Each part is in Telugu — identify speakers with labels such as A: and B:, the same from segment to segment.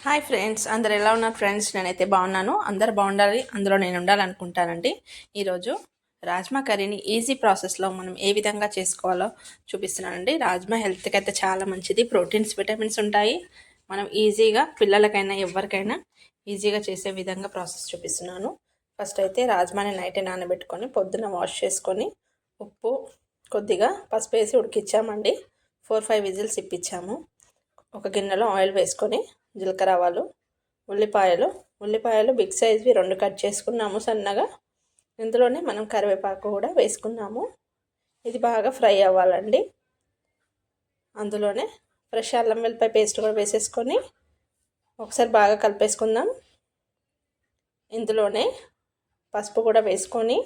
A: హాయ్ ఫ్రెండ్స్, అందరు ఎలా ఉన్నారు ఫ్రెండ్స్? నేనైతే బాగున్నాను. అందరు బాగుండాలి, అందులో నేను ఉండాలనుకుంటానండి. ఈరోజు రాజ్మా కర్రీని ఈజీ ప్రాసెస్లో మనం ఏ విధంగా చేసుకోవాలో చూపిస్తున్నానండి. రాజ్మా హెల్త్కి అయితే చాలా మంచిది. ప్రోటీన్స్, విటమిన్స్ ఉంటాయి. మనం ఈజీగా పిల్లలకైనా ఎవరికైనా ఈజీగా చేసే విధంగా ప్రాసెస్ చూపిస్తున్నాను. ఫస్ట్ అయితే రాజ్మాని నైట్ నానబెట్టుకొని పొద్దున వాష్ చేసుకొని ఉప్పు కొద్దిగా పసుపు వేసి ఉడికిచ్చామండి. 4-5 విజిల్స్ ఇప్పించాము. ఒక గిన్నెలో ఆయిల్ వేసుకొని జీలకర్ర ఆవాలు, ఉల్లిపాయలు బిగ్ సైజ్వి 2 కట్ చేసుకున్నాము సన్నగా. ఇందులోనే మనం కరివేపాకు కూడా వేసుకున్నాము. ఇది బాగా ఫ్రై అవ్వాలండి. అందులోనే ఫ్రెష్ అల్లం వెల్లిపాయ పేస్ట్ కూడా వేసేసుకొని ఒకసారి బాగా కలిపేసుకుందాం. ఇందులోనే పసుపు కూడా వేసుకొని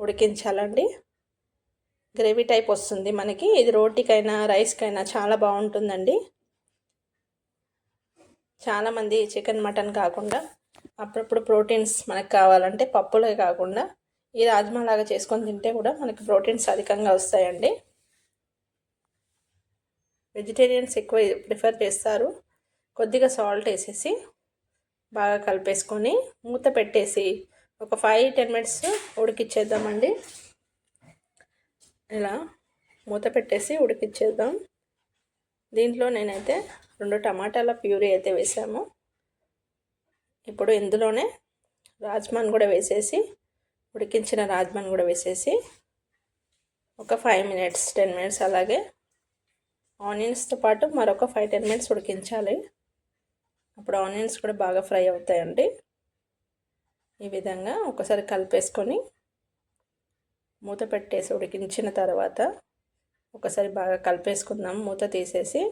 A: ఉడికించాలండి. గ్రేవీ టైప్ వస్తుంది మనకి. ఇది రోటీకైనా రైస్కైనా చాలా బాగుంటుందండి. చాలామంది చికెన్ మటన్ కాకుండా అప్పుడప్పుడు ప్రోటీన్స్ మనకు కావాలంటే పప్పులే కాకుండా ఈ రాజ్మా లాగా చేసుకొని తింటే కూడా మనకి ప్రోటీన్స్ అధికంగా వస్తాయండి. వెజిటేరియన్స్ ఎక్కువ ప్రిఫర్ చేస్తారు. కొద్దిగా సాల్ట్ వేసేసి బాగా కలిపేసుకొని మూత పెట్టేసి ఒక 5-10 మినిట్స్ ఉడికిచ్చేద్దామండి. ఇలా మూత పెట్టేసి ఉడికిచ్చేద్దాం. దీంట్లో నేనైతే 2 టమాటాల ప్యూరీ అయితే వేసాము. ఇప్పుడు ఇందులోనే రాజ్మాను కూడా వేసేసి ఉడికించిన రాజ్మాను కూడా వేసేసి ఒక 5 మినిట్స్ 10 మినిట్స్ అలాగే ఆనియన్స్తో పాటు మరొక 5-10 మినిట్స్ ఉడికించాలి. అప్పుడు ఆనియన్స్ కూడా బాగా ఫ్రై అవుతాయండి. ఈ విధంగా ఒకసారి కలిపేసుకొని మూత పెట్టేసి ఉడికించిన తర్వాత ఒకసారి బాగా కలిపేసుకుందాం. మూత తీసేసి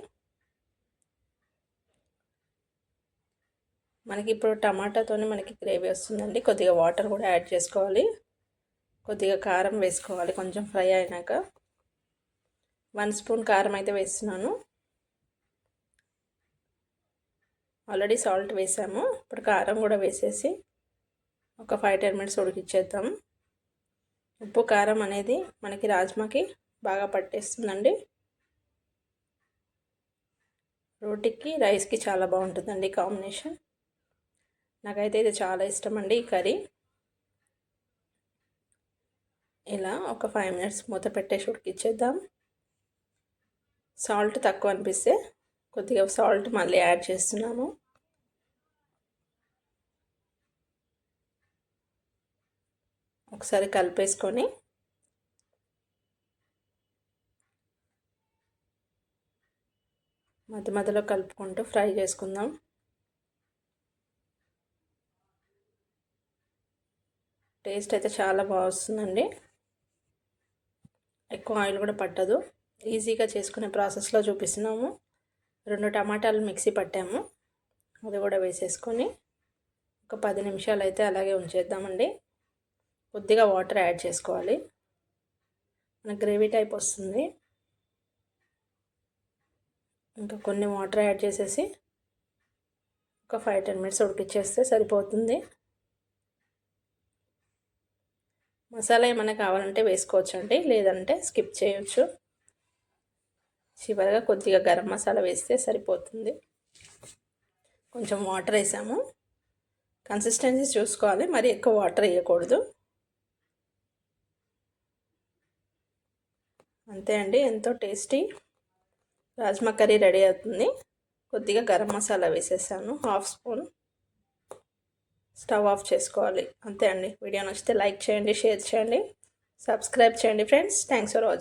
A: మనకి ఇప్పుడు టమాటాతోనే మనకి గ్రేవీ వస్తుందండి. కొద్దిగా వాటర్ కూడా యాడ్ చేసుకోవాలి. కొద్దిగా కారం వేసుకోవాలి. కొంచెం ఫ్రై అయినాక 1 స్పూన్ కారం అయితే వేస్తున్నాను. ఆల్రెడీ సాల్ట్ వేసాము. ఇప్పుడు కారం కూడా వేసేసి ఒక 5-10 మినిట్స్ ఉడికిచ్చేద్దాం. ఉప్పు కారం అనేది మనకి రాజ్మాకి బాగా పట్టేస్తుందండి. రోటీకి రైస్కి చాలా బాగుంటుందండి కాంబినేషన్. నాకైతే ఇది చాలా ఇష్టం అండి ఈ కర్రీ. ఇలా ఒక 5 మినిట్స్ మూత పెట్టేసి ఉడికిచ్చేద్దాం. సాల్ట్ తక్కువ అనిపిస్తే కొద్దిగా సాల్ట్ మళ్ళీ యాడ్ చేస్తున్నాము. ఒకసారి కలిపేసుకొని మధ్య మధ్యలో కలుపుకుంటూ ఫ్రై చేసుకుందాం. టేస్ట్ అయితే చాలా బాగా వస్తుందండి. ఎక్కువ ఆయిల్ కూడా పట్టదు. ఈజీగా చేసుకునే ప్రాసెస్లో చూపిస్తున్నాము. 2 టమాటాలు మిక్సీ పట్టాము. అది కూడా వేసేసుకొని ఒక 10 నిమిషాలు అయితే అలాగే ఉంచేద్దామండి. కొద్దిగా వాటర్ యాడ్ చేసుకోవాలి. మన గ్రేవీ టైప్ వస్తుంది. ఇంకా కొన్ని వాటర్ యాడ్ చేసేసి ఒక 5-10 మినిట్స్ ఉడికిచ్చేస్తే సరిపోతుంది. మసాలా ఏమైనా కావాలంటే వేసుకోవచ్చు అండి, లేదంటే స్కిప్ చేయొచ్చు. చివరిగా కొద్దిగా గరం మసాలా వేస్తే సరిపోతుంది. కొంచెం వాటర్ వేసాము. కన్సిస్టెన్సీ చూసుకోవాలి, మరి ఎక్కువ వాటర్ వేయకూడదు. అంతే అండి, ఎంతో టేస్టీ రాజ్మా కర్రీ రెడీ అవుతుంది. కొద్దిగా గరం మసాలా వేసేసాను, 1/2 స్పూన్. స్టవ్ ఆఫ్ చేసుకోవాలి. అంతే అండి. వీడియో నచ్చితే లైక్ చేయండి, షేర్ చేయండి, సబ్స్క్రైబ్ చేయండి ఫ్రెండ్స్. Thanks for watching.